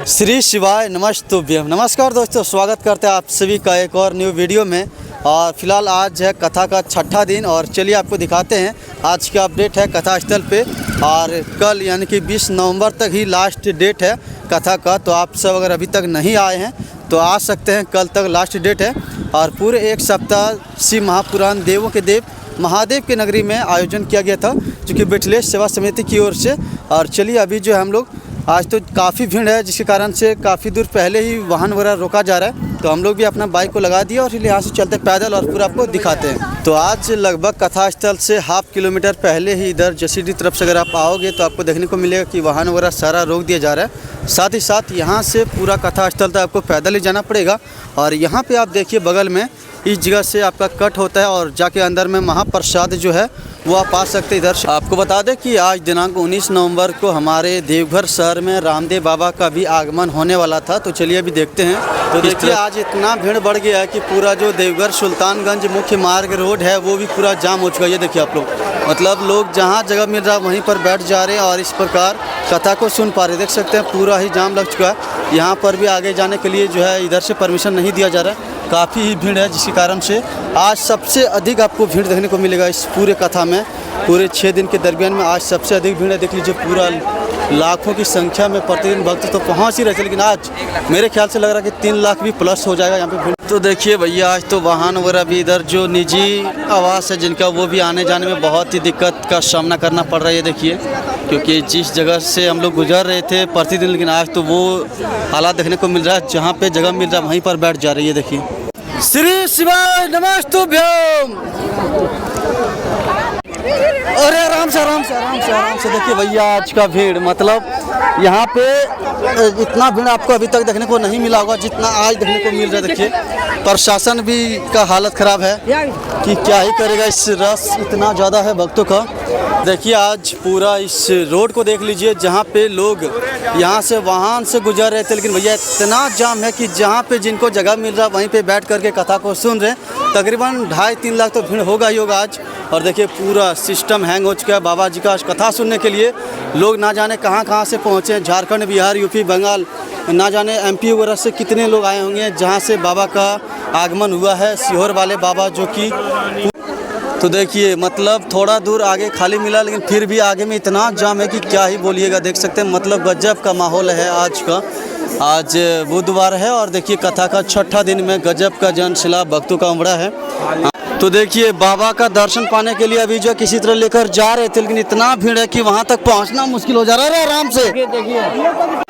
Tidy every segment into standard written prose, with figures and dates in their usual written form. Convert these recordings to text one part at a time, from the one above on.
श्री शिवाय नमस्तुभ्यम। नमस्कार दोस्तों, स्वागत करते हैं आप सभी का एक और न्यू वीडियो में। और फिलहाल आज है कथा का छठा दिन और चलिए आपको दिखाते हैं आज का अपडेट है कथा स्थल पे। और कल यानी कि 20 नवंबर तक ही लास्ट डेट है कथा का, तो आप सब अगर अभी तक नहीं आए हैं तो आ सकते हैं, कल तक लास्ट डेट है। और पूरे एक सप्ताह शिव महापुराण देवों के देव महादेव की नगरी में आयोजन किया गया था, जो कि बैठलेश सेवा समिति की ओर से। और चलिए अभी जो है हम लोग आज तो काफ़ी भीड़ है, जिसके कारण से काफ़ी दूर पहले ही वाहन वगैरह रोका जा रहा है, तो हम लोग भी अपना बाइक को लगा दिया और फिर यहाँ से चलते पैदल और पूरा आपको दिखाते हैं। तो आज लगभग कथा स्थल से ½ किलोमीटर पहले ही इधर जसीडी तरफ से अगर आप आओगे तो आपको देखने को मिलेगा कि वाहन वगैरह सारा रोक दिया जा रहा है। साथ ही साथ यहाँ से पूरा कथा स्थल तक आपको पैदल ही जाना पड़ेगा। और यहाँ पे आप देखिए बगल में इस जगह से आपका कट होता है और जाके अंदर में महाप्रसाद जो है वो आप पा सकते हैं इधर से। आपको बता दें कि आज दिनांक 19 नवंबर को हमारे देवघर शहर में रामदेव बाबा का भी आगमन होने वाला था, तो चलिए अभी देखते हैं। तो देखिए आज इतना भीड़ बढ़ गया है कि पूरा जो देवघर सुल्तानगंज मुख्य मार्ग रोड है वो भी पूरा जाम हो चुका है। ये देखिए आप लोग, मतलब लोग जहाँ जगह मिल रहा है वहीं पर बैठ जा रहे हैं और इस प्रकार कथा को सुन पा रहे। देख सकते हैं पूरा ही जाम लग चुका है। यहाँ पर भी आगे जाने के लिए जो है इधर से परमिशन नहीं दिया जा रहा है, काफ़ी ही भीड़ है, जिसके कारण से आज सबसे अधिक आपको भीड़ देखने को मिलेगा इस पूरे कथा में। पूरे 6 दिन के दरमियान में आज सबसे अधिक भीड़ है। देख लीजिए पूरा लाखों की संख्या में प्रतिदिन भक्त तो पहुंच ही रहे थे, लेकिन आज मेरे ख्याल से लग रहा है कि 3 लाख भी प्लस हो जाएगा यहाँ पे भीड़। तो देखिए भैया आज तो वाहन वगैरह भी इधर जो निजी आवास है जिनका, वो भी आने जाने में बहुत ही दिक्कत का सामना करना पड़ रहा है। ये देखिए, क्योंकि जिस जगह से हम लोग गुजर रहे थे प्रतिदिन, लेकिन आज तो वो हालात देखने को मिल रहा है, जहाँ पे जगह मिल रहा है वहीं पर बैठ जा रही है। देखिए श्री शिवाय नमस्तुभ्यम। अरे आराम से आराम से आराम से आराम से। देखिए भैया आज का भीड़, मतलब यहाँ पे इतना भीड़ आपको अभी तक देखने को नहीं मिला होगा जितना आज देखने को मिल रहा है। देखिए प्रशासन भी का हालत ख़राब है कि क्या ही करेगा, इस रस इतना ज़्यादा है भक्तों का। देखिए आज पूरा इस रोड को देख लीजिए, जहाँ पे लोग यहाँ से वाहन से गुजर रहे थे, लेकिन भैया इतना जाम है कि जहाँ पे जिनको जगह मिल रहा है वहीं पे बैठ करके कथा को सुन रहे हैं। तकरीबन 2.5-3 लाख तो भीड़ होगा ही होगा आज। और देखिए पूरा सिस्टम हैंग हो चुका है। बाबा जी का कथा सुनने के लिए लोग ना जाने कहाँ से पहुँचे हैं, झारखंड, बिहार, यूपी, बंगाल, ना जाने एमपी वगैरह से कितने लोग आए होंगे जहाँ से बाबा का आगमन हुआ है। सीहोर वाले बाबा जो कि, तो देखिए मतलब थोड़ा दूर आगे खाली मिला, लेकिन फिर भी आगे में इतना जाम है कि क्या ही बोलिएगा। देख सकते हैं मतलब गजब का माहौल है आज का। आज बुधवार है और देखिए कथा का छठा दिन में गजब का जनसैलाब भक्तों का उमड़ा है। तो देखिए बाबा का दर्शन पाने के लिए अभी जो किसी तरह लेकर जा रहे थे, लेकिन इतना भीड़ है कि वहां तक पहुंचना मुश्किल हो जा रहा है। आराम से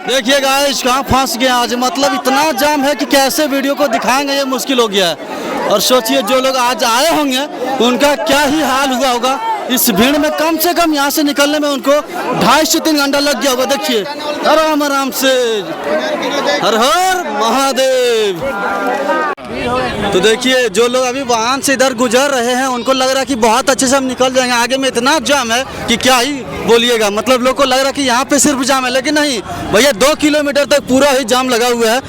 देखिए गाइस कहाँ फंस गए आज, मतलब इतना जाम है कि कैसे वीडियो को दिखाएंगे ये मुश्किल हो गया है। और सोचिए जो लोग आज आए होंगे उनका क्या ही हाल हुआ होगा इस भीड़ में। कम से कम यहाँ से निकलने में उनको 2.5 से 3 घंटा लग गया होगा। देखिए आराम आराम से, हर हर महादेव। तो देखिए जो लोग अभी वाहन से इधर गुजर रहे हैं उनको लग रहा है कि बहुत अच्छे से हम निकल जाएंगे, आगे में इतना जाम है कि क्या ही बोलिएगा। मतलब लोग को लग रहा है कि यहाँ पे सिर्फ जाम है, लेकिन नहीं भैया 2 किलोमीटर तक पूरा ही जाम लगा हुआ है।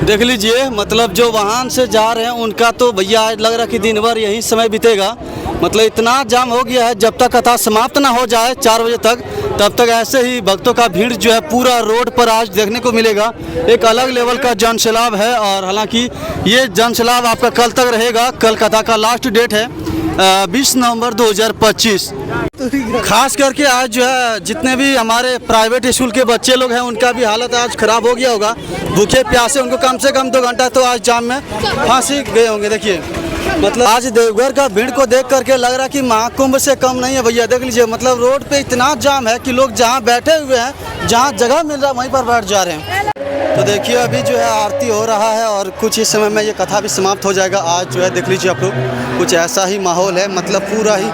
देख लीजिए मतलब जो वाहन से जा रहे हैं उनका तो भैया लग रहा है कि दिन भर यही समय बीतेगा। मतलब इतना जाम हो गया है, जब तक कथा समाप्त ना हो जाए 4 बजे तक, तब तक ऐसे ही भक्तों का भीड़ जो है पूरा रोड पर आज देखने को मिलेगा। एक अलग लेवल का जनसैलाब है। और हालांकि ये जनसैलाब आपका कल तक रहेगा। कल कथा का लास्ट डेट है 20 नवंबर 2025। खास करके आज जो है जितने भी हमारे प्राइवेट स्कूल के बच्चे लोग हैं उनका भी हालत आज ख़राब हो गया होगा। भूखे प्यासे उनको कम से कम 2 घंटा तो आज जाम में फंस ही गए होंगे। देखिए मतलब आज देवघर का भीड़ को देख करके लग रहा है कि महाकुंभ से कम नहीं है भैया। देख लीजिए मतलब रोड पे इतना जाम है कि लोग जहाँ बैठे हुए हैं, जहाँ जगह मिल रहा है वहीं पर बैठ जा रहे हैं। तो देखिए अभी जो है आरती हो रहा है और कुछ ही समय में ये कथा भी समाप्त हो जाएगा। आज जो है देख लीजिए आप लोग, कुछ ऐसा ही माहौल है, मतलब पूरा ही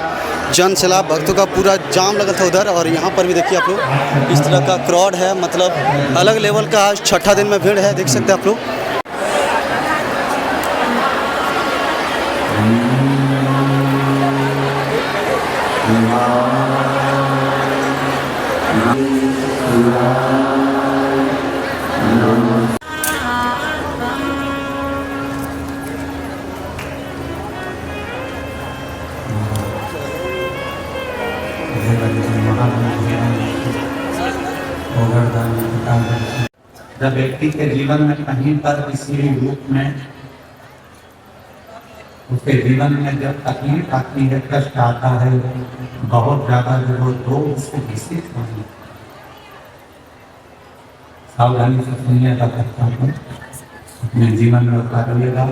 जनसैलाब भक्तों का पूरा जाम लगा था उधर। और यहाँ पर भी देखिए आप लोग इस तरह का क्राउड है, मतलब अलग लेवल का आज छठा दिन में भीड़ है, देख सकते हैं आप लोग। जब व्यक्ति के जीवन में कहीं पर किसी भी रूप में उसके जीवन में जब तकलीफ आती है, कष्ट आता है, बहुत ज्यादा जो वो रोग उसको विकसित होने, सावधानी से सुनिएगा, करता हूँ अपने जीवन में उतारिएगा।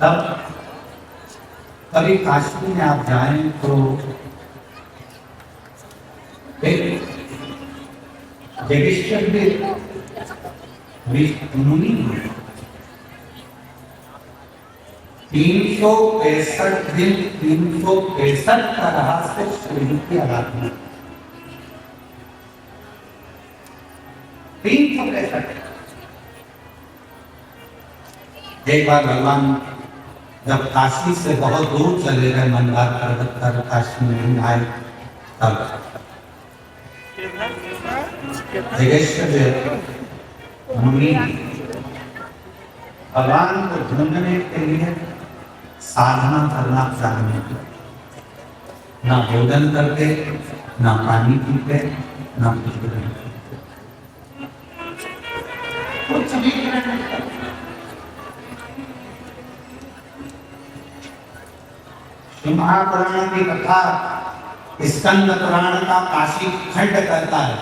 तब कभी काशी में आप जाएं तो एक मुनि 365 दिन 365 तरह से शरीर की आराधना, 365। एक बार भगवान जब काशी से बहुत दूर चले गए, मंदार पर्वत पर काशी में नहीं आए, तब मुनि भगवान को ढूंढने के लिए साधना करना चाहिए, ना भोजन करके, ना पानी पीते, ना कुछ भी महापुराण की कथा स्कंद पुराण का काशी खंड करता है।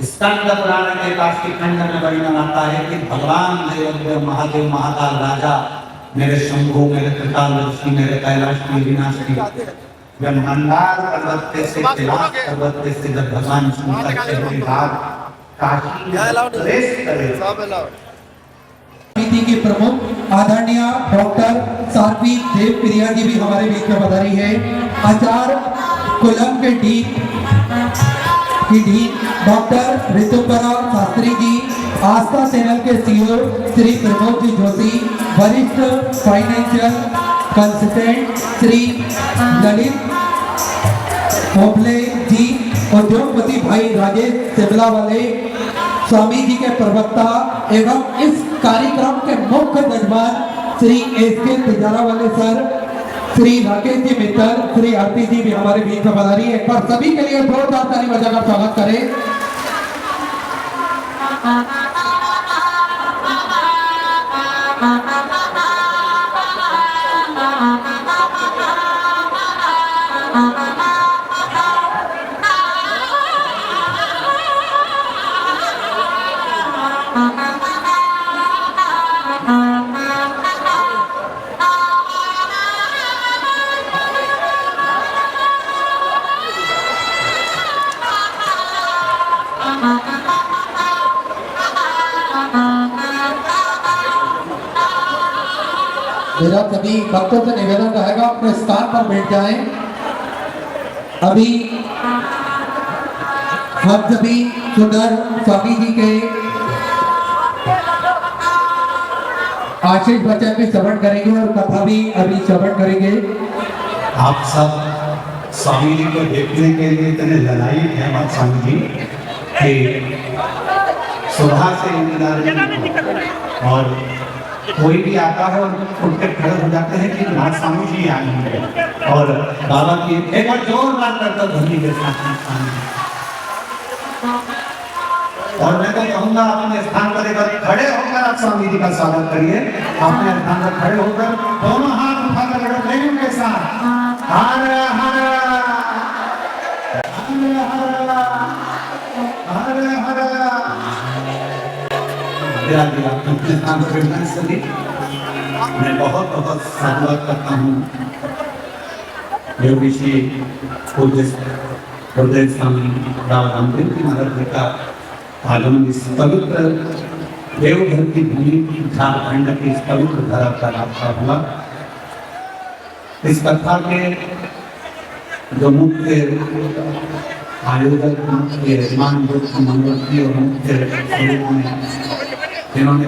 स्कंद पुराण के काशी खंड में वर्णन आता है कि भगवान देव महादेव महाकाल राजा, मेरे शंभु, मेरे त्रिकालदर्शी, मेरे कैलाश की विनाशी, जब मंदार पर्वत से कैलाश पर्वत से जब भगवान शंकर के बाद काशी में प्रवेश करे, समिति के प्रमुख आदरणीय डॉक्टर साध्वी देव प्रिया जी भी हमारे बीच में पधारी है। आचार्य कुलम के डीन डॉक्टर ऋतुपरा शास्त्री जी, आस्था चैनल के सीईओ श्री प्रमोद जी जोशी, वरिष्ठ फाइनेंशियल कंसल्टेंट श्री ललित भोपले जी, उद्योगपति भाई राजेश सिबला वाले, स्वामी जी के प्रवक्ता एवं इस कार्यक्रम के मुख्य मेजबान श्री एसके तिजारा वाले सर, श्री राकेश जी मित्तर, श्री आरती जी भी हमारे बीच में पधारी है। एक बार सभी के लिए जोरदार ताली बजाकर स्वागत करें। मेरा सभी भक्तों से निवेदन रहेगा, अपने स्थान पर बैठ जाएं। अभी हम सभी सुंदर स्वामी जी के आशीष वचन भी श्रवण करेंगे और कथा भी अभी श्रवण करेंगे। आप सब स्वामी जी को देखने के लिए इतने ललायित हैं मत स्वामी जी कि सुबह से इंतजार, और कोई भी आता है और उनके खड़े हो जाते हैं कि महाराज स्वामी जी आए हैं, और बाबा की एक बार जोरदार करता ध्वनि के साथ। और मैं तो कहूँगा अपने स्थान पर एक बार खड़े होकर आप स्वामी जी का स्वागत करिए। अपने स्थान पर खड़े होकर दोनों हाथ उठाकर प्रेम के साथ हर हर हर हर मैं बहुत बहुत साधुवाद करता हूँ योगी श्री पूज्य गुरुदेव स्वामी राव रामदेव की महाराज जी का आगमन इस पवित्र देवघर की भूमि झारखंड की इस पवित्र धरा पर आपका हुआ। इस कथा के जो मुख्य आयोजक, मुख्य यजमान, मुख्य मंगलती और मुख्य जिन्होंने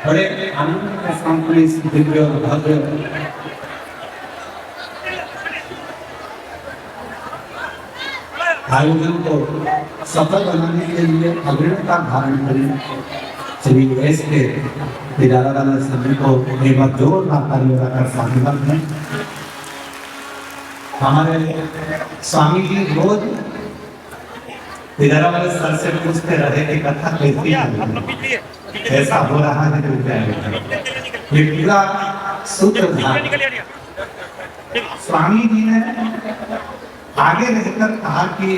बड़े आनंद के साथ में इस दिव्य और भव्य आयोजन को सफल बनाने के लिए अग्रणता धारण करें, श्री एस के तिजारा वाला सभी को एक बार जोरदार तालियों का साधुवाद है। हमारे स्वामी जी रोज इधर वाले सर से पूछते रहे कि कथा कैसी है, ऐसा हो रहा है तो क्या है। ये पूरा सूत्र था। स्वामी जी ने आगे रहकर कहा कि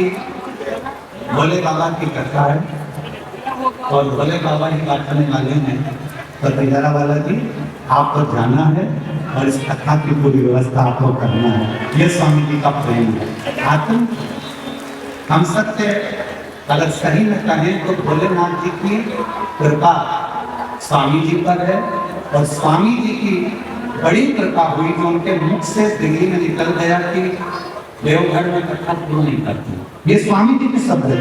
भोले बाबा की कथा है और भोले बाबा ही बांटने वाले हैं, तो बिहारा वाला जी आपको जाना है और इस कथा की पूरी व्यवस्था आपको करना है। ये स्वामी जी का प्रेम है। आत्म हम सबसे अगर सही में कहें तो भोलेनाथ जी की कृपा स्वामी जी पर है और स्वामी जी की बड़ी कृपा हुई जो उनके मुख से दिल्ली में निकल गया कि देवघर में कथा क्यों नहीं करती। ये स्वामी जी के शब्द थे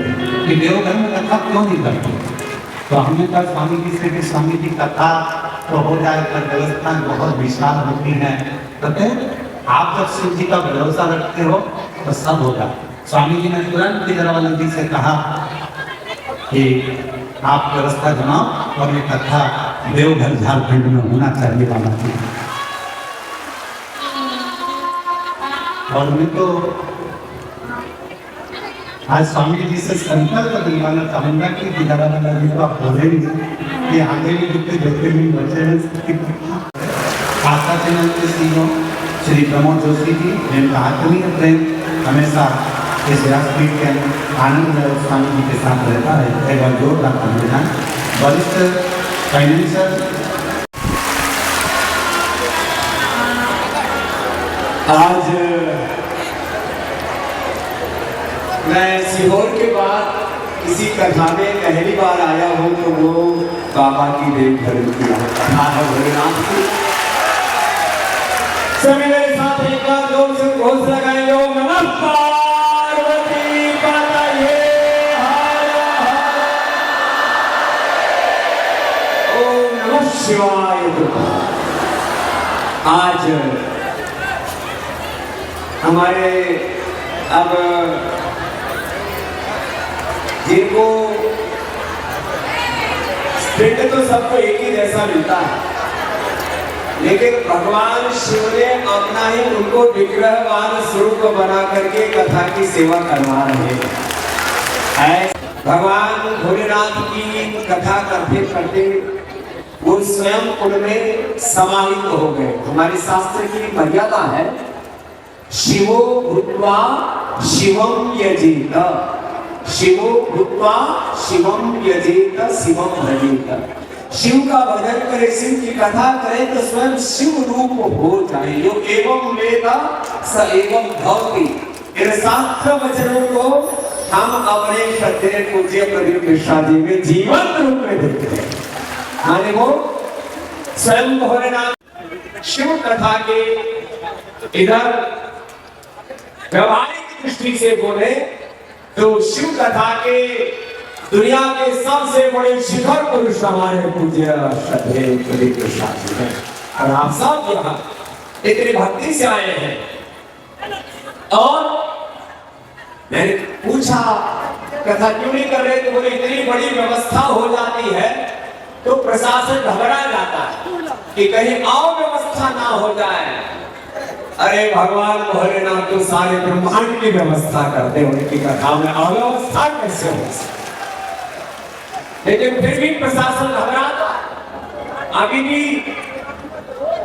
कि देवघर में कथा क्यों नहीं करती। तो हमने कहा स्वामी जी से कि स्वामी जी कथा तो हो जाए पर व्यवस्था बहुत विशाल होती है, कहते आप जब शिव जी का भरोसा रखते हो तो सब होगा। स्वामी जी ने तुरंत बिजरावाला जी से कहा कि आप व्यवस्था बनाओ और ये कथा देवघर झारखंड में होना चाहिए वाला थी। और मैं तो आज स्वामी जी से संकल्प दिलवाना चाहूंगा कि बिजरावाला जी को आप बोलेंगे कि आगे भी जितने देखे भी बचे हैं। आस्था चैनल के सीईओ श्री प्रमोद जोशी जी, जिनका आत्मीय प्रेम हमेशा इस व्यासपीठ के आनंद स्वामी जी के साथ रहता है। एक बार जोरदार अभिनंदन। वरिष्ठ फाइनेंशियल आज मैं सीहोर के बाद किसी कथा में पहली बार आया हूँ तो वो बाबा की देवघर की कथा है भोलेनाथ की। सभी मेरे साथ एक बार जोर से घोष लगाए, ओम नमः पार्वती पतये हर हर, ओम नमः शिवाय। आज हमारे अब जिनको पिंड तो सबको एक ही जैसा मिलता है, लेकिन भगवान शिव ने अपना ही उनको विग्रहवान स्वरूप बना करके कथा की सेवा करवा रहे हैं। भगवान भोलेनाथ की कथा करते करते वो स्वयं उनमें समाहित हो गए। हमारे शास्त्र की मर्यादा है, शिवो भूत्वा शिवम यजेत, शिवो भूत्वा शिवम यजेत शिवम भजेत। शिव का भजन करे, शिव की कथा करे तो स्वयं शिव रूप हो जाए। जो एवं वेद स एवं भवति। इन शास्त्र वचनों को हम अपने श्रद्धेय पूज्य प्रदीप मिश्रा जी में जीवन रूप में देखते हैं। माने वो स्वयं भोलेनाथ शिव कथा के इधर व्यवहारिक दृष्टि से बोले तो शिव कथा के दुनिया के सबसे बड़े शिखर पुरुष हमारे पूज्य श्रद्धेय प्रदीप मिश्रा जी हैं। और आप सब यहाँ इतनी भक्ति से आए हैं। और मैंने पूछा कथा क्यों नहीं कर रहे, तो बोले इतनी बड़ी व्यवस्था हो जाती है तो प्रशासन घबरा जाता है कि कहीं और व्यवस्था ना हो जाए। अरे भगवान भोलेनाथ तो सारे ब्रह्मांड की व्यवस्था करते हैं, उनकी कथा में अव्यवस्था कैसे हो सकती। लेकिन फिर भी प्रशासन घबराता। अभी भी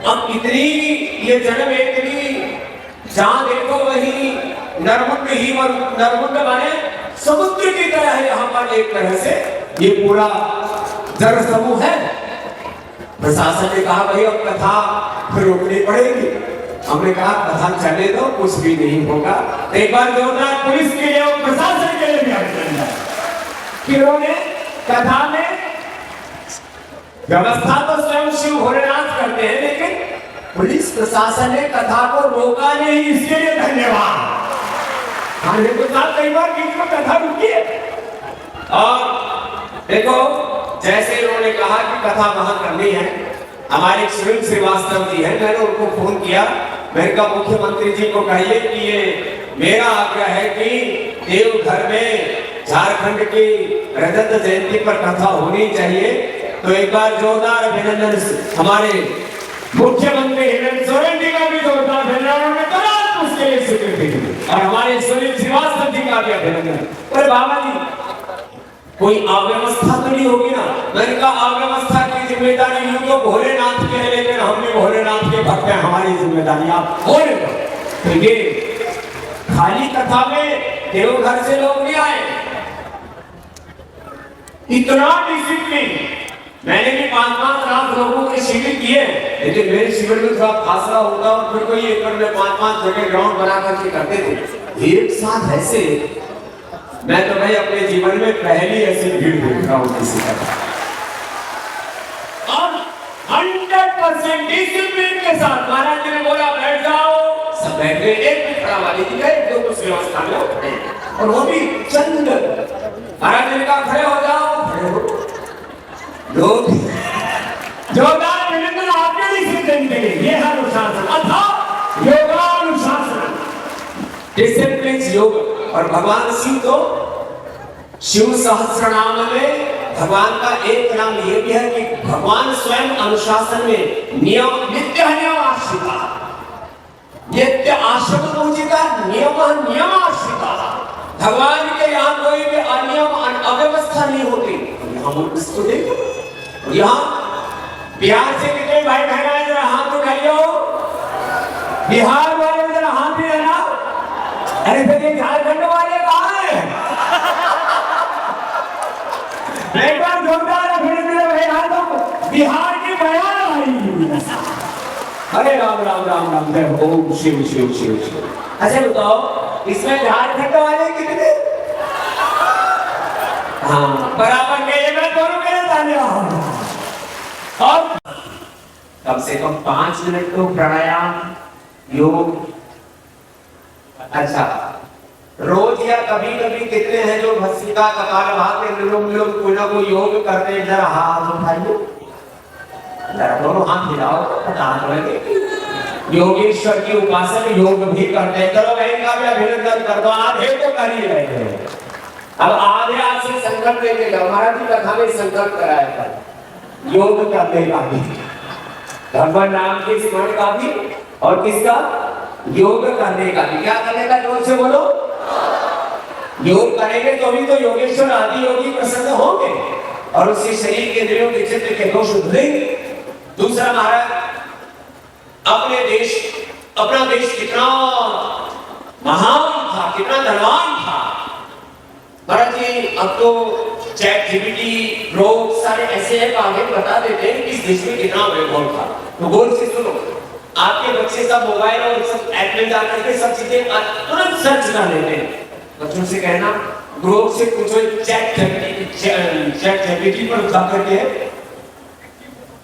अब इतनी ये जन्म इतनी जहां देखो वही नरमुंड ही नरमुंड माने समुद्र की तरह है। यहाँ पर एक तरह से ये पूरा जल समूह है। प्रशासन ने कहा भाई अब कथा फिर रोकनी पड़ेगी। हमने कहा कथा चले तो कुछ भी नहीं होगा। एक बार जोरदार पुलिस के लिए और प्रशासन के लिए भी उन्होंने कथा में व्यवस्था तो स्वयं शिव भोलेनाथ करते हैं, लेकिन पुलिस प्रशासन ने कथा को रोका नहीं, इसके लिए धन्यवाद। हमारे तो साथ कई बार बीच में कथा रुकी है। और देखो जैसे इन्होंने कहा कि कथा वहां करनी है, हमारे सुनील श्रीवास्तव जी है, मैंने उनको फोन किया। मैंने कहा मुख्यमंत्री जी को कहिए कि ये मेरा आग्रह है कि देवघर में झारखंड की रजत जयंती पर कथा होनी चाहिए। तो एक बार जोरदार अभिनंदन हमारे मुख्यमंत्री हेमंत सोरेन जी का भी जोरदार अभिनंदन, उसके लिए स्वीकृति और हमारे सुनील श्रीवास्तव जी का भी अभिनंदन। पर बाबा जी कोई अव्यवस्था तो नहीं होगी ना? मैंने कहा अव्यवस्था की जिम्मेदारी यूं तो भोलेनाथ की है, लेकिन हम भी भोलेनाथ के भक्त हैं, हमारी जिम्मेदारी आप बोले तो ये खाली कथा में देवघर से लोग नहीं आए, इतना डिसिप्लिन। मैंने भी 5-5 लाख लोगों के शिविर किए, लेकिन मेरे शिविर में थोड़ा फासला होता और फिर कोई एकड़ में 5-5 जगह ग्राउंड बना करके करते थे। एक साथ ऐसे मैं तो भाई अपने जीवन में पहली ऐसी भीड़ देख रहा हूँ किसी का। और 100% डिसिप्लिन के साथ महाराज जी ने बोला बैठ जाओ, सब बैठ गए। एक भी खड़ा वाली थी, एक दो दूसरी अवस्था में उठे, और वो भी चंद। महाराज जी ने कहा खड़े हो जाओ, खड़े हो। लोग जोरदार अभिनंदन आपके डिसिप्लिन के लिए। ये है अनुशासन अथवा योगानुशासन, डिसिप्लिन योग। और भगवान शिव तो शिव सहस्रनाम में भगवान का एक नाम ये भी है कि भगवान स्वयं अनुशासन में नियम नित्य नियम आश्रिता, नित्य आश्रम पूजिता, नियम नियम आश्रिता। भगवान के यहाँ कोई भी अनियम अव्यवस्था नहीं होती। हम इसको देखो, यहाँ बिहार से कितने भाई बहन आए, जरा हाथ उठाइए। बिहार वाले जरा हाथ भी है ना? अरे फिर ये झारखंड वाले कहाँ हैं? एक बार जोरदार अभिनंदन भाई, तो बिहार की बयान आई। अरे राम राम राम राम जय ओम शिव शिव शिव शिव। अच्छा बताओ इसमें झारखंड वाले कितने? हाँ बराबर के, ये मैं दोनों के ताने और कम से कम 5 मिनट तो प्राणायाम योग। अच्छा रोज या कभी कभी कितने हैं जो भस्त्रिका कपालभाति अनुलोम कोई ना कोई योग करते हैं? जरा हाथ उठाइए, जरा दोनों हाथ हिलाओ, पता लगे। योगेश्वर की उपासक योग भी करते हैं। चलो मैं इनका भी अभिनंदन कर दो, आधे तो कर ही रहे हैं। अब आधे आज से संकल्प लेके जाओ। महाराज जी कथा में संकल्प कराया था योग करने का भी, भगवान नाम के स्मरण का भी, और किसका? योग करने का भी। क्या करने का? जोर से बोलो। योग करेंगे तो भी तो योगेश्वर आदि योगी प्रसन्न होंगे और उससे शरीर के इंद्रियों के चित्त के दोष धुलेंगे। दूसरा महाराज अपना देश कितना महान था, कितना धनवान था। महाराज जी अब तो चैट जीपीटी लोग सारे ऐसे ऐप आगे बता देते हैं कि इस देश में कितना वैभव था। तो गौर से सुनो, आपके बच्चे सब मोबाइल और सब ऐप में जाकर के सब चीजें तुरंत सर्च कर लेते हैं। बच्चों से कहना ग्रुप से पूछो, चैट जीपीटी पर जाकर के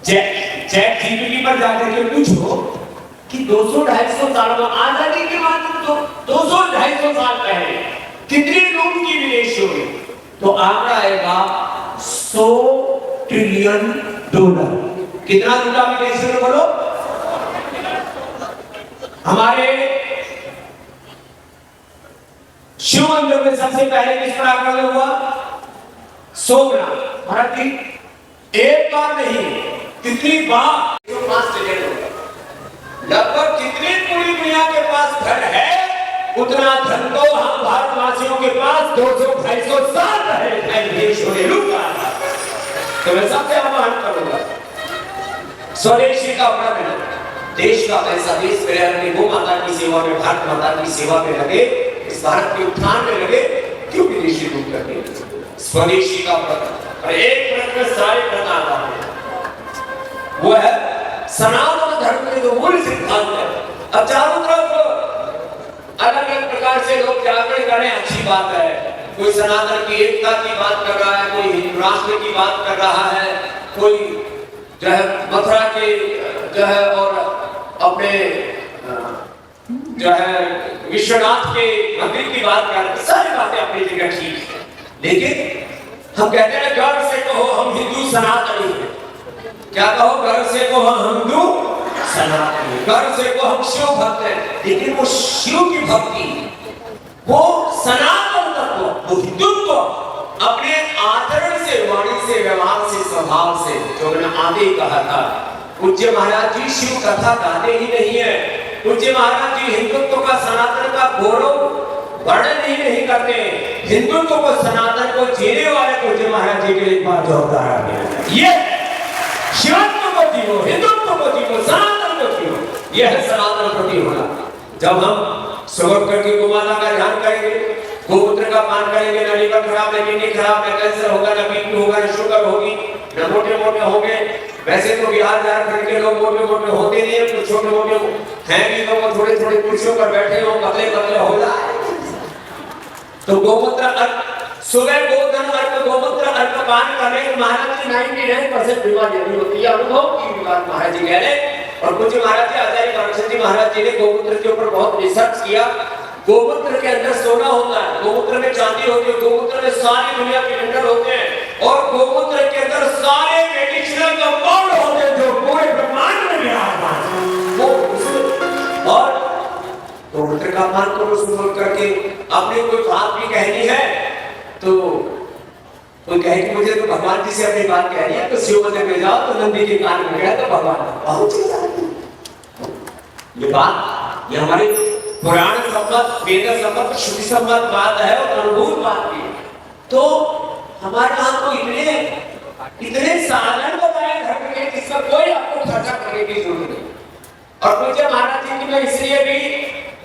चैट जीपीटी पर जाकर के पूछो कि 200-250 साल में आजादी के बाद तो 200-250 साल पहले कितने लोग की विदेश हुई, तो आंकड़ा आएगा 100 ट्रिलियन डॉलर। कितना रुपया विदेश में? बोलो। हमारे शिव मंदिर में सबसे पहले किस पर आक्रमण हुआ? सोमनाथ। महाराज जी एक बार नहीं कितनी बार? 5 ट्रिलियन होगा। लगभग जितनी पूरी दुनिया के पास धन है उतना धन तो हम भारतवासियों के पास 200-250 साल रहे देश होने रुका। तो मैं सबसे आह्वान करूंगा स्वदेशी का अपना मिला, देश का पैसा देश में रहने गो माता की सेवा में, भारत माता की सेवा में लगे, इस भारत के उत्थान में लगे, क्यों विदेशी रूप करते? स्वदेशी का व्रत। और एक व्रत में सारे व्रत आता है, वो है सनातन धर्म के जो मूल सिद्धांत है। अब चारों तरफ अलग अलग प्रकार से लोग जागरण करें, अच्छी बात है। कोई सनातन की एकता की बात कर रहा है, कोई हिंदू राष्ट्र की बात कर रहा है, कोई जो है मथुरा के जो है और अपने जो है विश्वनाथ के मंदिर की बात कर रहे हैं। सारी बातें अपनी जगह ठीक है, लेकिन हम कहते हैं गर्व से कहो हम हिंदू सनातनी हैं। क्या कहो? गर्व से कहो हम हिंदू सनातनी, गर्व से कहो हम शिव भक्त हैं। लेकिन वो शिव की भक्ति, वो सनातन तत्व, वो हिंदुत्व अपने आचरण से, वाणी से, व्यवहार से, स्वभाव से, जो मैंने आगे कहा था, पूज्य महाराज जी शिव कथा गाते ही नहीं है, पूज्य महाराज जी हिंदुत्व का सनातन का गौरव वर्णन ही नहीं करते, हिंदुत्व को सनातन को जीने वाले पूज्य महाराज जी के लिए एक बार जोरदार आ गया। ये शिवत्व को जीवो, हिंदुत्व को जीवो, सनातन को जीवो, यह है सनातन प्रति होना। जब हम सुबह करके गोमाता का ध्यान करेंगे, गोमूत्र का पान करेंगे, न लीवर खराब, न किडनी खराब, न कैंसर होगा, न बीपी होगा, न शुगर होगी, न मोटे मोटे होंगे। वैसे तो बिहार झारखंड के लोग मोटे मोटे होते नहीं है, तो छोटे मोटे हैं भी, लोग थोड़े थोड़े कुर्सियों पर बैठे हो, पतले पतले हो जाए। तो गोमूत्र सुबह गोधन अर्घ गोमूत्र अर्घ पान करने के महाराज जी 99% बीमारी नहीं होती है, अनुभव की बात महाराज जी कह रहे। और कुछ महाराज जी आचार्य परमहंस जी महाराज जी ने गोमूत्र के ऊपर बहुत रिसर्च किया। गोमूत्र के अंदर सोना होता है, गोमूत्र में चांदी होती है, गोमूत्र में सारी दुनिया के मिनरल होते हैं, और गोमूत्र के अंदर सारे मेडिसिनल कंपाउंड होते हैं जो पूरे ब्रह्मांड में विराजमान है। और गोमूत्र का पान करो सुबह करके। आपने कोई बात भी कहनी है तो कोई कहे कि मुझे तो भगवान जी से अपनी बात कहनी है, तो शिव मंदिर में जाओ, तो नंदी के कान में गया तो भगवान पहुंच जाते। ये बात, ये हमारे पुराण सम्मत, वेद सम्मत, श्रुति सम्मत बात है और अनुभूत बात भी है। तो हमारे यहाँ तो इतने साधन बताए धर्म के, जिसका कोई आपको खर्चा करने की जरूरत नहीं। और पूज्य महाराज जी की मैं इसलिए भी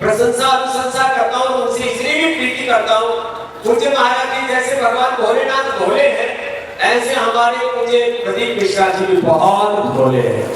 प्रशंसा अनुशंसा करता हूँ, उनसे इसलिए भी प्रीति करता हूँ। पूज्य महाराज जी जैसे भगवान भोलेनाथ भोले हैं, ऐसे हमारे पूज्य प्रदीप मिश्रा जी भी बहुत भोले हैं।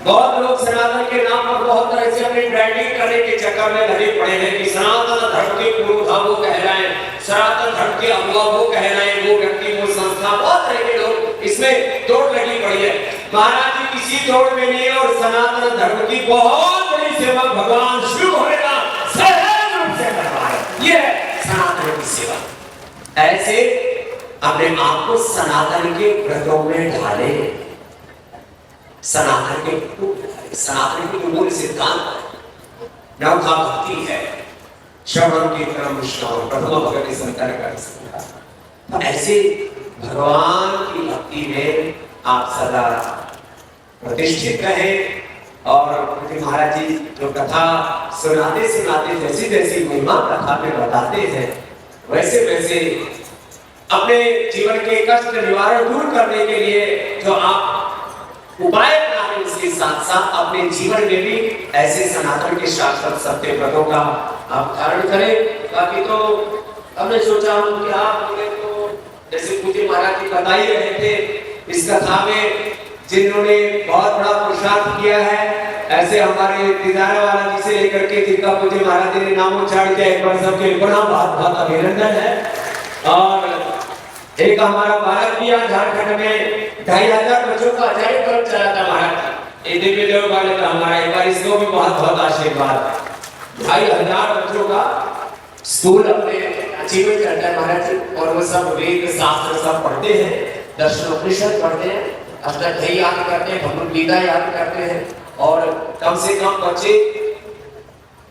बहुत लोग सनातन के नाम पर बहुत तरह से अपनी ब्रांडिंग करने के चक्कर में लगे पड़े हैं कि सनातन धर्म के पुरोधा वो कहलाएं, सनातन धर्म के अगुवा वो कहलाएं, वो व्यक्ति वो संस्था, बहुत तरह के लोग इसमें दौड़ लगी पड़ी है। महाराज जी किसी दौड़ में नहीं है, और सनातन धर्म की बहुत बड़ी सेवा भगवान शिव भोलेनाथ सहज रूप से करवा रहे। ये है सनातन की सेवा। ऐसे अपने आप को सनातन के व्रतों में ढाले, सनातन के मूल सिद्धांत नवधा भक्ति है, श्रवण कीर्तन विष्णु प्रथम भगवती संकर का। ऐसे भगवान की भक्ति में आप सदा प्रतिष्ठित रहे। और महाराज जी जो कथा सुनाते सुनाते जैसी जैसी महिमा कथा में बताते हैं, वैसे वैसे अपने जीवन के कष्ट निवारण दूर करने के लिए जो आप उपाय बनाने, उसके साथ साथ अपने जीवन में भी ऐसे सनातन के शाश्वत सत्य व्रतों का आप धारण करें। बाकी तो हमने सोचा हम कि आप बोले तो जैसे पूज्य महाराज जी बता ही रहे थे, इस कथा में जिन्होंने बहुत बड़ा पुरुषार्थ किया है, ऐसे हमारे दीदार वाला जी से लेकर के जिनका पूज्य महाराज जी ने नाम उच्चारण किया, एक बार सबके बड़ा बहुत बहुत अभिनंदन है। और एक हमारा भारत भी झारखंड में 2500 बच्चों का आचार्य क्रम चलाता महाराज, ये दिव्य देव वाले का हमारा, एक बार इसको भी बहुत बहुत आशीर्वाद। 2500 बच्चों का स्कूल अपने अचीवमेंट करता है महाराज जी, और वो सब वेद शास्त्र सब पढ़ते हैं, दर्शन उपनिषद पढ़ते हैं, अष्टाध्यायी याद करते हैं, भगवद गीता याद करते हैं, और कम से कम बच्चे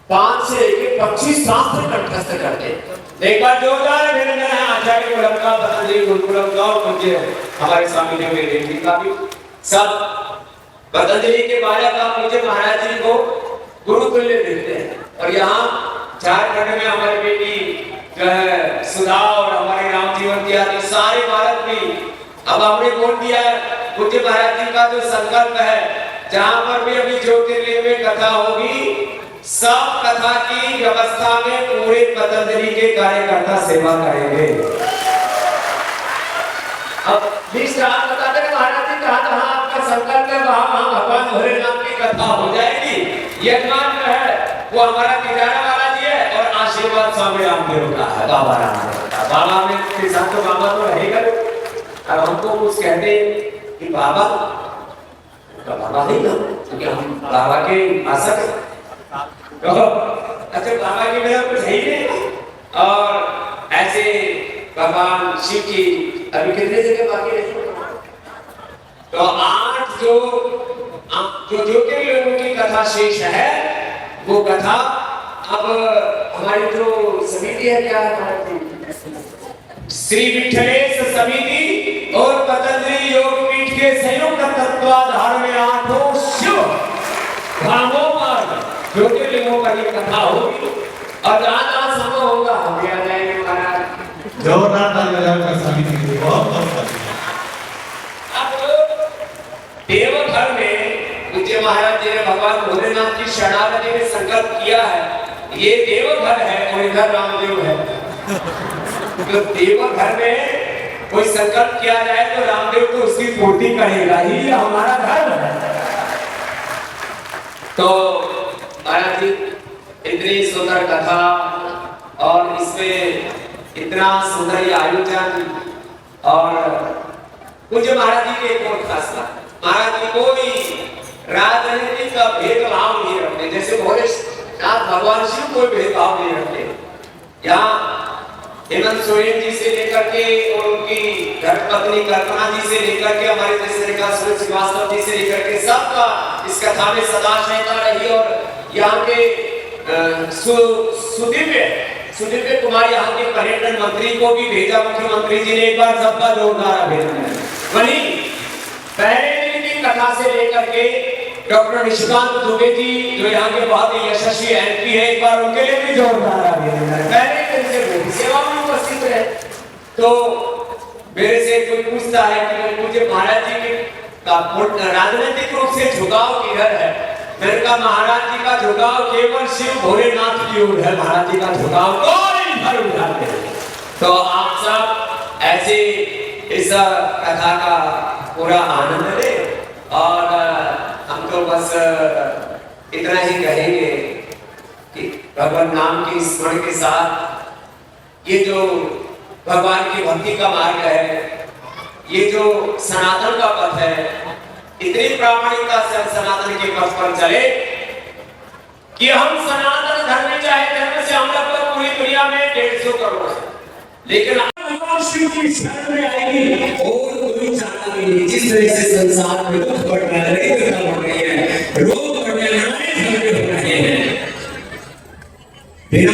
5 से लेकर 25 शास्त्र कंठस्थ करते हैं। एक बार जोरदार अभिनंदन है आचार्य गुरुकुल का, पतंजलि गुरुकुल का, और मुझे हमारे स्वामी जी देव जी का भी। सब पतंजलि के बालक का मुझे महाराज जी को गुरुकुल में देखते हैं। और यहाँ झारखंड में हमारी बेटी जो है सुधा और हमारे राम जीवन की आदि सारे बालक भी, अब हमने बोल दिया है मुझे महाराज जी का जो संकल्प है, जहाँ पर भी अभी ज्योतिर्लिंग में कथा होगी, सब कथा की व्यवस्था में पूरे पतंजलि के कार्यकर्ता सेवा करेंगे। अब लिस्ट आप बता दें महाराज जी कहाँ आपका संकल्प है, वहाँ भगवान भोलेनाथ की कथा हो जाएगी। ये मात्र है वो हमारा किराना वाला जी है, और आशीर्वाद स्वामी रामदेव का है, बाबा रामदेव का। बाबा में के साथ तो बाबा तो रहेगा। अब हमको कुछ कहते हैं कि बाबा नहीं ना, क्योंकि हम बाबा के आशा अच्छा बाबा की मेरा कुछ है ही नहीं। और ऐसे भगवान शिव की अभी कितने जगह बाकी रही, तो 8 जो ज्योतिर्लिंगों की कथा शेष है, वो कथा अब हमारी जो समिति है, क्या है, श्री विठलेश समिति और पतंजलि योग पीठ के संयुक्त तत्वाधार में आठों शिव धामों पर ज्योतिर्लिंगों पर ये कथा होगी और जहाँ संभव होगा हम भी आ जाएंगे महाराज। जोरदार ताली बजाकर स्वामी जी की बहुत बहुत देवघर में पूज्य महाराज जी ने भगवान भोलेनाथ की शरणागति में संकल्प किया है। ये देवघर है और इधर रामदेव है। तो देवघर में कोई संकल्प किया जाए तो रामदेव तो उसकी पूर्ति करेगा ही, हमारा धर्म है। तो महाराज जी इतनी सुंदर कथा और इसमें इतना सुंदर आयोजन और पूज्य महाराज जी के एक और खास बात, महाराज जी कोई राजनीति का भेदभाव नहीं रखते। जैसे भोलेनाथ भगवान शिव कोई भेदभाव नहीं रखते। यहाँ हेमंत सोरेन जी से लेकर के और उनकी धर्मपत्नी कल्पना जी से लेकर के हमारे जैसे सुरेश श्रीवास्तव जी से लेकर के सबका इस कथा में सदा सहता रही। और यहाँ के सुदिव्य कुमार यहाँ के पर्यटन मंत्री को भी भेजा मुख्यमंत्री जी ने एक बार, सबका जोरदार अभिनंदन। वहीं पहले दिन की कथा से लेकर के डॉक्टर निशिकांत दुबे जी जो यहाँ के बहुत ही यशस्वी एमपी है, एक बार उनके लिए भी जोरदार अभिनंदन। पहले दिन से वो सेवा में उपस्थित रहे। तो मेरे से कोई पूछता है कि मुझे महाराज जी के राजनीतिक रूप से झुकाव किधर है? मैंने कहा महाराज जी का झुकाव केवल शिव भोलेनाथ की ओर है, महाराज जी का झुकाव कोई इधर उधर नहीं। तो आप सब ऐसे इस कथा का पूरा आनंद ले और हम तो बस इतना ही कहेंगे कि भगवान नाम के स्मरण के साथ ये जो भगवान की भक्ति का मार्ग है, ये जो सनातन का पथ है, इतनी प्रामाणिकता से हम सनातन के पथ पर चले कि हम सनातन धर्म चाहे धर्म से हम लोग पूरी दुनिया में 150 करोड़ है, लेकिन भगवान शिव की शरण में आएगी और कोई चाहता नहीं। जिस तरह से संसार में दुख बढ़ रहा है, दरिद्रता बढ़ रही है, रोग बढ़ रहे हैं, बिना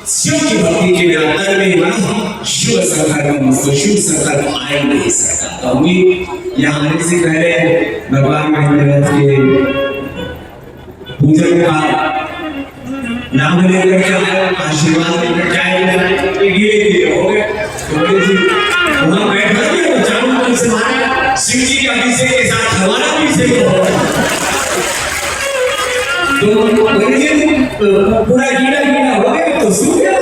शिव की भक्ति के बिना तन में मन शिव संकल्प शिव संकल्प आए नहीं सकता। तो हम यहाँ आने से पहले भगवान महेंद्रनाथ के पूजन का नाम लेकर के आए, आशीर्वाद लेकर के आए, ये हो गए। तो जी वहाँ बैठ कर चारों से हमारे शिव जी के अभिषेक के साथ हमारा भी अभिषेक हो। तो पूरा गीला गीला हो गया तो सूख गया।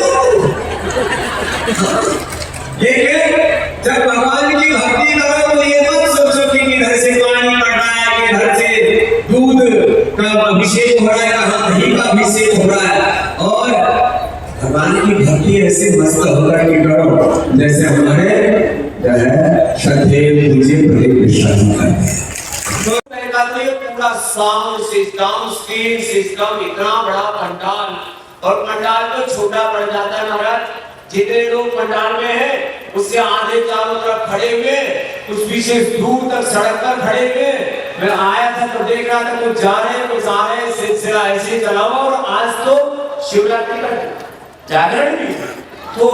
लेकिन जब भगवान की भक्ति करो तो ये मत सोचो कि घर से पानी पड़ रहा है, कि घर से दूध का अभिषेक हो रहा है, कहाँ दही का अभिषेक हो रहा है। और भगवान की भक्ति ऐसे मस्त होकर के करो जैसे हमारे जो है श्रद्धेय पूज्य प्रदीप विश्वास करते हैं। पूरा साउंड सिस्टम, स्क्रीन सिस्टम, इतना बड़ा पंडाल, और पंडाल तो छोटा पड़ जाता है महाराज। जितने लोग पंडाल में हैं उससे आधे चारों तरफ खड़े हुए, कुछ पीछे दूर तक सड़क पर खड़े हुए। मैं आया था तो देख रहा था कुछ जा रहे हैं कुछ आ रहे हैं, सिलसिला ऐसे चला हुआ। और आज तो शिवरात्रि का जागरण भी, तो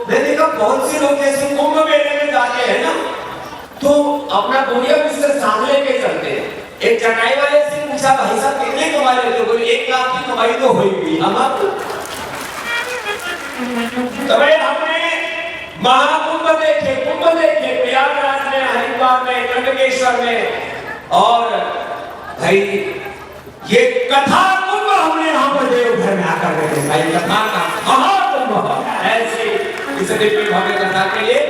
मैं देखा बहुत से लोग जैसे कुंभ मेले में जाते हैं ना, तो अपना बोरिया बिस्तर साथ लेके चलते हैं। एक चटाई वाले से पूछा भाई साहब कितने कमा लेते हो? बोले 1 लाख की कमाई तो होगी। हम तभी हमने महाकुंभ देखे, कुंभ देखे प्रयागराज में, हरिद्वार में, त्र्यंबकेश्वर में, और भाई ये कथा कुंभ हमने यहाँ पर देवघर में आकर देखे। भाई कथा का महाकुंभ ऐसे इस दिव्य भव्य कथा के लिए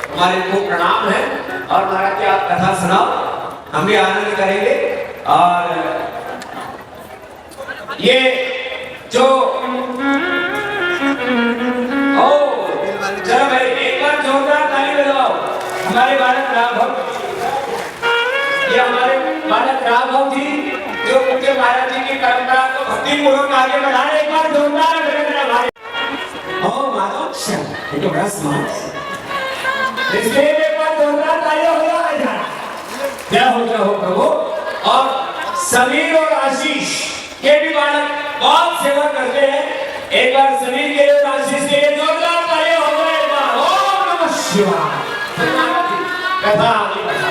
हमारे को प्रणाम है। और महाराज जी आप कथा सुनाओ, हम भी आनंद करेंगे। और ये जो चलो भाई एक बार जोरदार ताली बजाओ हमारे बालक राघव, ये हमारे बालक राघव जी जो पूज्य महाराज जी की परंपरा को भक्ति पूर्वक आगे बढ़ा रहे। एक बार जोरदार अभिनंदन भाई। ओ माधव श्याम ये तो बड़ा स्मार्ट, इसके लिए एक बार जोरदार तालियां हो जाए। क्या हो प्रभु। और समीर और आशीष के भी बालक बहुत सेवा करते हैं। एक बार समीर के लिए और आशीष के लिए जोरदार तालियां हो जाए। एक बार ओम नमः शिवाय। कथा आगे बढ़ा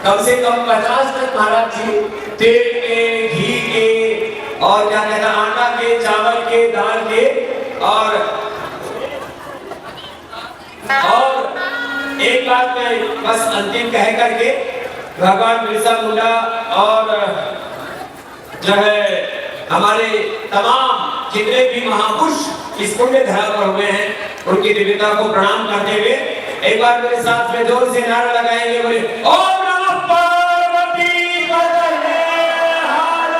कम से कम 50 तक महाराज जी तेल के, घी के और क्या कहता आटा के, चावल के, दाल के और एक बात मैं बस अंतिम कह करके भगवान बिरसा मुंडा और जो है हमारे तमाम जितने भी महापुरुष इस पुण्य धरा पर हुए हैं उनकी दिव्यता को प्रणाम करते हुए एक बार मेरे साथ में जोर से नारा लगाएंगे, बोले ओम नमः पार्वती पतये हर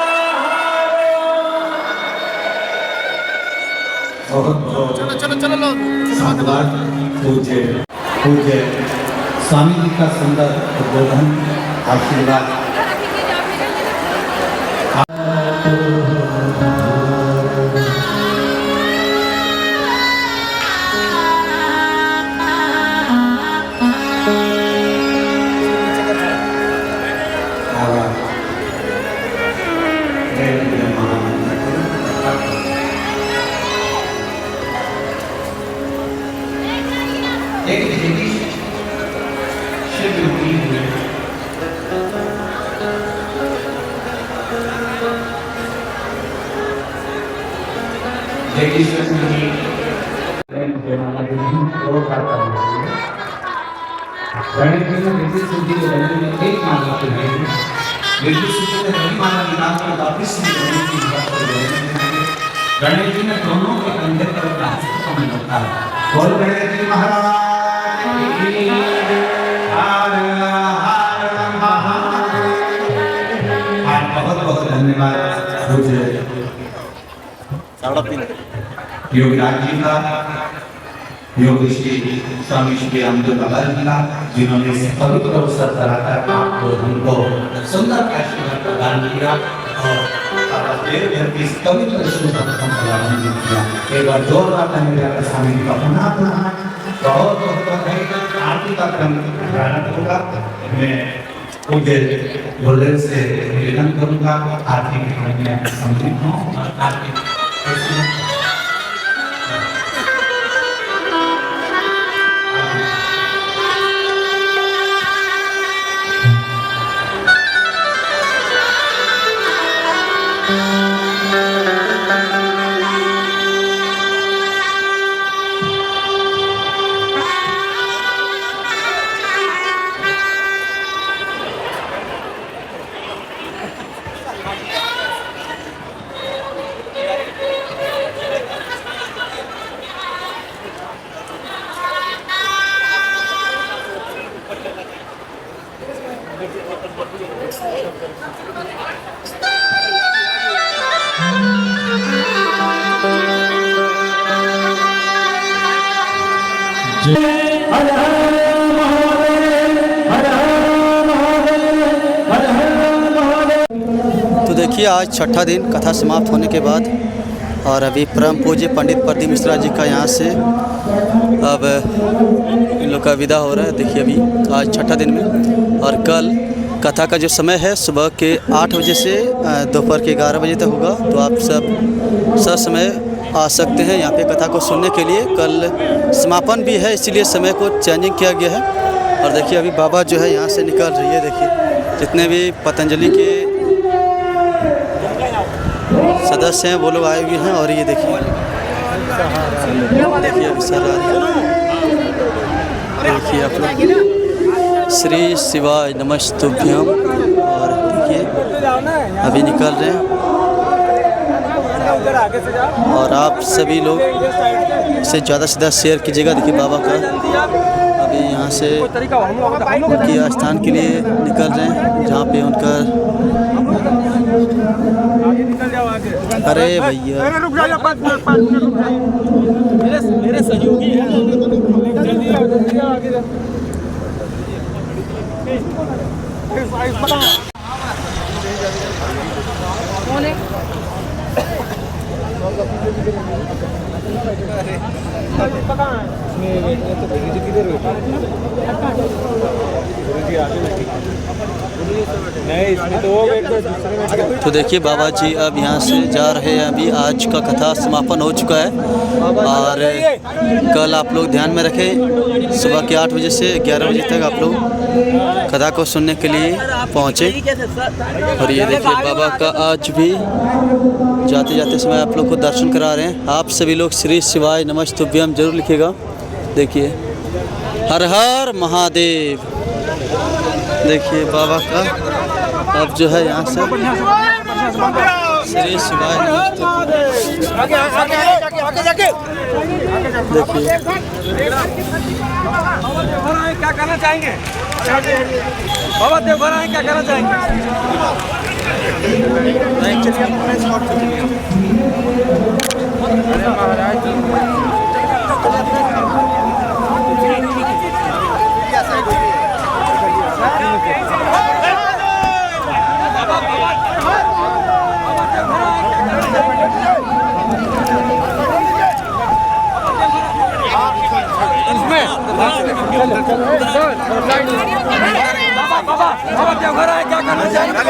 हर। चलो साधुवाद पूज्य स्वामी जी का सुंदर उद्बोधन आशीर्वाद। गणेश जी ने दोनों के कंधे पर होता है। बोल गणेश जी महाराज की हर हर महादेव। बहुत बहुत धन्यवाद योगराज जी का, योगी श्री स्वामी श्री रामदेव बाबा जी का, जिन्होंने इस पवित्र अवसर कराकर आपको हमको सुंदर आशीर्वाद प्रदान किया और इस पवित्र शुभ किया। एक बार जोरदार धन्यवाद स्वामी जी का पुनः बहुत बहुत बधाई। आरती का क्रम प्रारंभ होगा। मैं पूज्य गुरुदेव से निवेदन करूंगा आरती के क्रम में सम्मिलित हूँ। आरती तो देखिए आज छठा दिन कथा समाप्त होने के बाद और अभी परम पूज्य पंडित प्रदीप मिश्रा जी का यहाँ से अब इन लोग का विदा हो रहा है। देखिए अभी आज छठा दिन में और कल कथा का जो समय है सुबह के 8 बजे से दोपहर के 11 बजे तक होगा। तो आप सब समय आ सकते हैं यहाँ पे कथा को सुनने के लिए। कल समापन भी है इसीलिए समय को चेंजिंग किया गया है। और देखिए अभी बाबा जो है यहाँ से निकल रही है। देखिए जितने भी पतंजलि के सदस्य हैं वो लोग आए हुए हैं। और ये देखिए अभी सर आ रही है। देखिए आप लोग श्री शिवाय नमस्तुभ्यम। और देखिए अभी निकल रहे हैं और आप सभी लोग इसे ज़्यादा से ज़्यादा शेयर कीजिएगा। देखिए बाबा का अभी यहाँ से उनके स्थान के लिए निकल रहे हैं जहाँ पे उनका अरे भैया मेरे सहयोगी हैं जल्दी आगे कौन है किधर तो देखिए बाबा जी अब यहाँ से जा रहे हैं। अभी आज का कथा समापन हो चुका है और कल आप लोग ध्यान में रखें, सुबह के 8 बजे से 11 बजे तक आप लोग कथा को सुनने के लिए पहुँचे। और ये देखिए बाबा का आज भी जाते जाते समय आप लोग को दर्शन करा रहे हैं। आप सभी लोग श्री शिवाय नमस्तुभ्यम जरूर लिखिएगा। देखिए हर हर महादेव। देखिए बाबा का अब जो है यहाँ से श्री शिवाय देखिए क्या करना चाहेंगे बाबा देवघर आए, क्या करना चाहेंगे? बाबा देवघर आए, क्या करना चाहेंगे?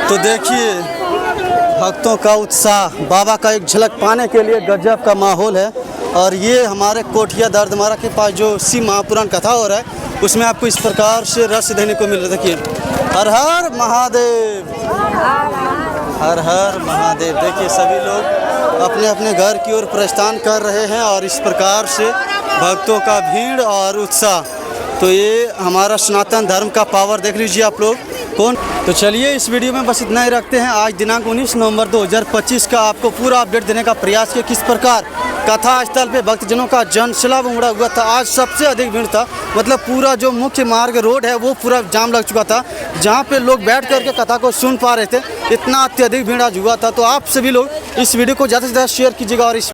तो देखिए भक्तों का उत्साह, बाबा का एक झलक पाने के लिए गजब का माहौल है। और ये हमारे कोठिया दर्दमारा के पास जो शिव महापुराण कथा हो रहा है उसमें आपको इस प्रकार से रस देखने को मिल रहा है। देखिए हर हर महादेव, हर हर महादेव। देखिए सभी लोग अपने अपने घर की ओर प्रस्थान कर रहे हैं और इस प्रकार से भक्तों का भीड़ और उत्साह। तो ये हमारा सनातन धर्म का पावर देख लीजिए आप लोग कौन। तो चलिए इस वीडियो में बस इतना ही रखते हैं। आज दिनांक 19 नवंबर 2025 का आपको पूरा अपडेट देने का प्रयास किया, किस प्रकार कथा स्थल पे भक्तजनों का जनसैलाब उमड़ा हुआ था। आज सबसे अधिक भीड़ था, मतलब पूरा जो मुख्य मार्ग रोड है वो पूरा जाम लग चुका था, जहाँ पे लोग बैठ करके कथा को सुन पा रहे थे। इतना अत्यधिक भीड़ आज हुआ था। तो आप सभी लोग इस वीडियो को ज़्यादा से ज़्यादा शेयर कीजिएगा और इस